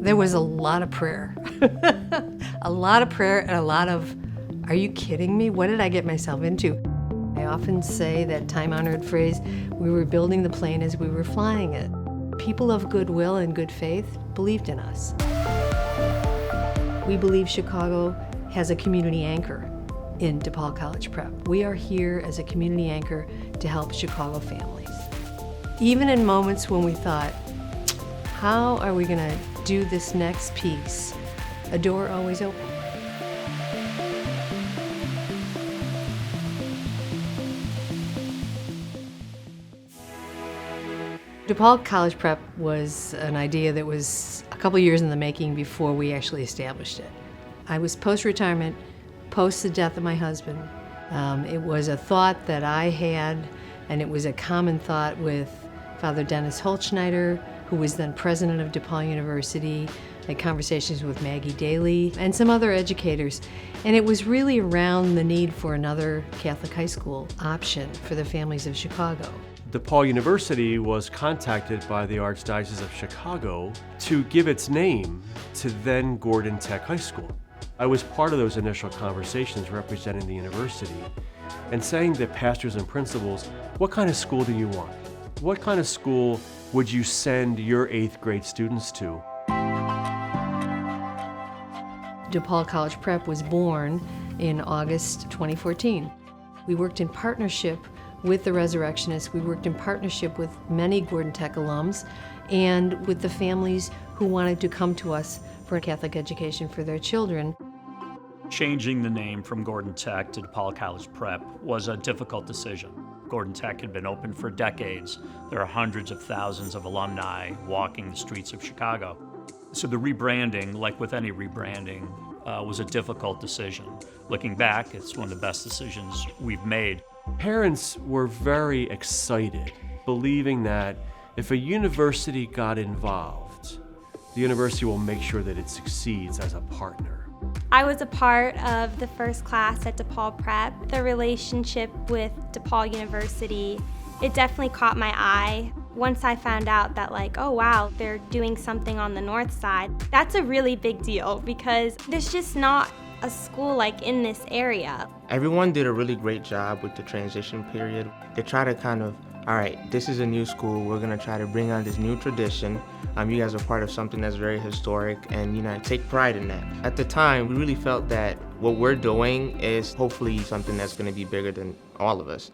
There was a lot of prayer. A lot of prayer and a lot of, are you kidding me? What did I get myself into? I often say that time-honored phrase, we were building the plane as we were flying it. People of goodwill and good faith believed in us. We believe Chicago has a community anchor in DePaul College Prep. We are here as a community anchor to help Chicago families. Even in moments when we thought, how are we going to do this next piece? A door always open. DePaul College Prep was an idea that was a couple years in the making before we actually established it. I was post-retirement, post the death of my husband. It was a thought that I had, and it was a common thought with Father Dennis Holtschneider, who was then president of DePaul University. I had conversations with Maggie Daly and some other educators. And it was really around the need for another Catholic high school option for the families of Chicago. DePaul University was contacted by the Archdiocese of Chicago to give its name to then Gordon Tech High School. I was part of those initial conversations representing the university and saying to pastors and principals, what kind of school do you want? What kind of school would you send your 8th grade students to? DePaul College Prep was born in August 2014. We worked in partnership with the Resurrectionists. We worked in partnership with many Gordon Tech alums and with the families who wanted to come to us for a Catholic education for their children. Changing the name from Gordon Tech to DePaul College Prep was a difficult decision. Gordon Tech had been open for decades. There are hundreds of thousands of alumni walking the streets of Chicago. So the rebranding, like with any rebranding, was a difficult decision. Looking back, it's one of the best decisions we've made. Parents were very excited, believing that if a university got involved, the university will make sure that it succeeds as a partner. I was a part of the first class at DePaul Prep. The relationship with DePaul University, it definitely caught my eye. Once I found out that oh wow, they're doing something on the north side, that's a really big deal because there's just not a school in this area. Everyone did a really great job with the transition period. They try to all right, this is a new school, we're gonna try to bring on this new tradition. You guys are part of something that's very historic and I take pride in that. At the time, we really felt that what we're doing is hopefully something that's gonna be bigger than all of us.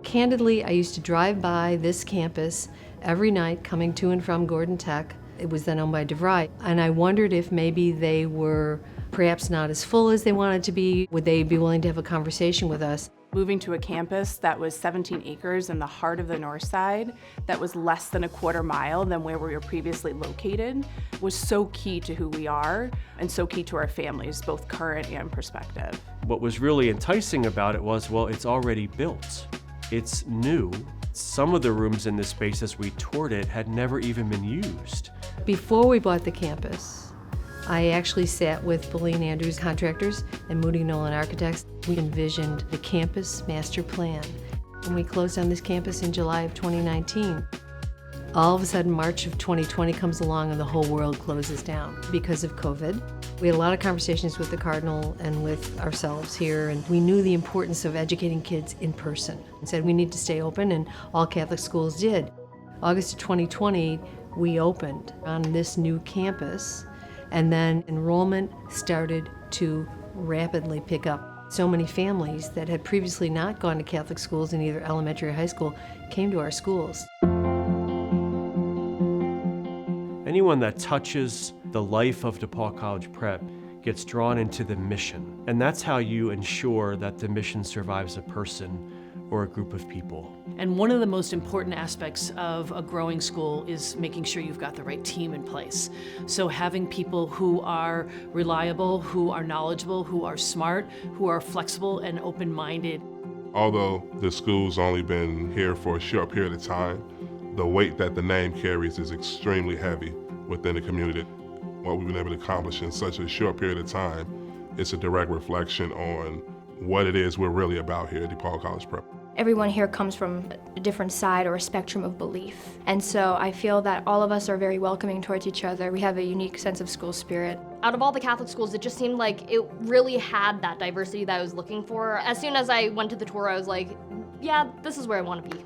Candidly, I used to drive by this campus every night coming to and from Gordon Tech. It was then owned by DeVry, and I wondered if maybe they were perhaps not as full as they wanted to be. Would they be willing to have a conversation with us? Moving to a campus that was 17 acres in the heart of the north side, that was less than a quarter mile than where we were previously located, was so key to who we are and so key to our families, both current and prospective. What was really enticing about it was, well, it's already built. It's new. Some of the rooms in this space as we toured it had never even been used. Before we bought the campus, I actually sat with Boleen Andrews Contractors and Moody Nolan Architects. We envisioned the campus master plan. When we closed on this campus in July of 2019, all of a sudden March of 2020 comes along and the whole world closes down because of COVID. We had a lot of conversations with the Cardinal and with ourselves here, and we knew the importance of educating kids in person and said we need to stay open, and all Catholic schools did. August of 2020, we opened on this new campus, and then enrollment started to rapidly pick up. So many families that had previously not gone to Catholic schools in either elementary or high school came to our schools. Anyone that touches the life of DePaul College Prep gets drawn into the mission. And that's how you ensure that the mission survives a person or a group of people. And one of the most important aspects of a growing school is making sure you've got the right team in place. So having people who are reliable, who are knowledgeable, who are smart, who are flexible and open-minded. Although the school's only been here for a short period of time, the weight that the name carries is extremely heavy within the community. What we've been able to accomplish in such a short period of time, it's a direct reflection on what it is we're really about here at DePaul College Prep. Everyone here comes from a different side or a spectrum of belief. And so I feel that all of us are very welcoming towards each other. We have a unique sense of school spirit. Out of all the Catholic schools, it just seemed like it really had that diversity that I was looking for. As soon as I went to the tour, I was like, yeah, this is where I want to be.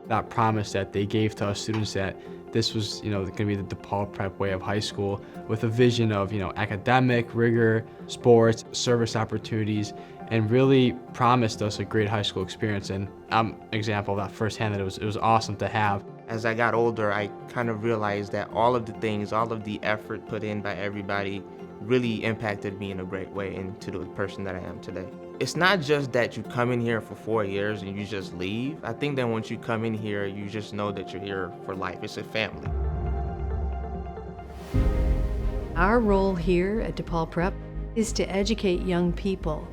That promise that they gave to us students that this was, going to be the DePaul Prep way of high school with a vision of, academic rigor, sports, service opportunities, and really promised us a great high school experience. And I'm an example of that firsthand, that it was awesome to have. As I got older, I kind of realized that all of the things, all of the effort put in by everybody really impacted me in a great way into the person that I am today. It's not just that you come in here for 4 years and you just leave. I think that once you come in here, you just know that you're here for life. It's a family. Our role here at DePaul Prep is to educate young people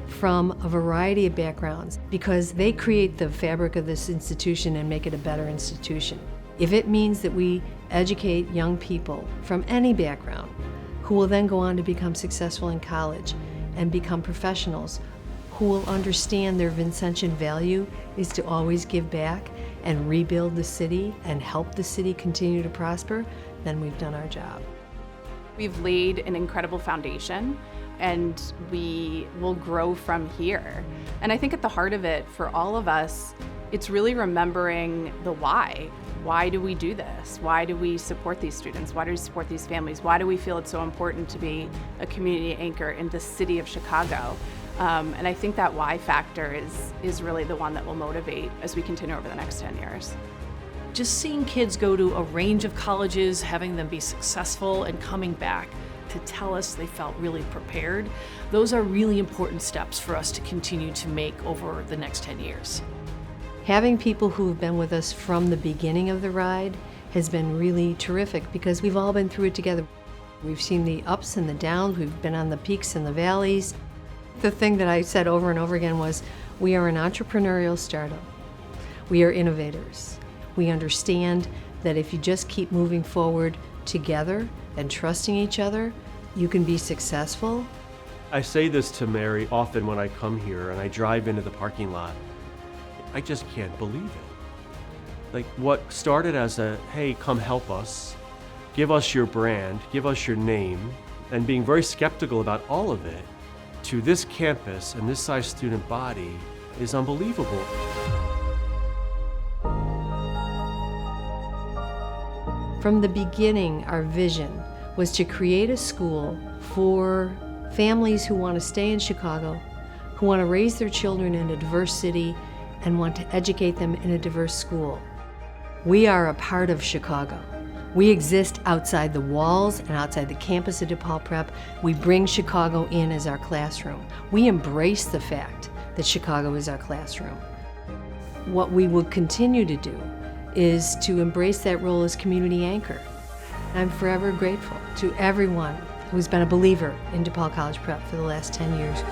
from a variety of backgrounds, because they create the fabric of this institution and make it a better institution. If it means that we educate young people from any background who will then go on to become successful in college and become professionals who will understand their Vincentian value is to always give back and rebuild the city and help the city continue to prosper, then we've done our job. We've laid an incredible foundation, and we will grow from here. And I think at the heart of it, for all of us, it's really remembering the why. Why do we do this? Why do we support these students? Why do we support these families? Why do we feel it's so important to be a community anchor in the city of Chicago? And I think that why factor is really the one that will motivate as we continue over the next 10 years. Just seeing kids go to a range of colleges, having them be successful, and coming back to tell us they felt really prepared, those are really important steps for us to continue to make over the next 10 years. Having people who have been with us from the beginning of the ride has been really terrific, because we've all been through it together. We've seen the ups and the downs, we've been on the peaks and the valleys. The thing that I said over and over again was, we are an entrepreneurial startup. We are innovators. We understand that if you just keep moving forward together and trusting each other, you can be successful. I say this to Mary often when I come here and I drive into the parking lot. I just can't believe it. Like, what started as a, hey, come help us, give us your brand, give us your name, and being very skeptical about all of it, to this campus and this size student body is unbelievable. From the beginning, our vision was to create a school for families who want to stay in Chicago, who want to raise their children in a diverse city, and want to educate them in a diverse school. We are a part of Chicago. We exist outside the walls and outside the campus of DePaul Prep. We bring Chicago in as our classroom. We embrace the fact that Chicago is our classroom. What we will continue to do is to embrace that role as community anchor. I'm forever grateful to everyone who's been a believer in DePaul College Prep for the last 10 years.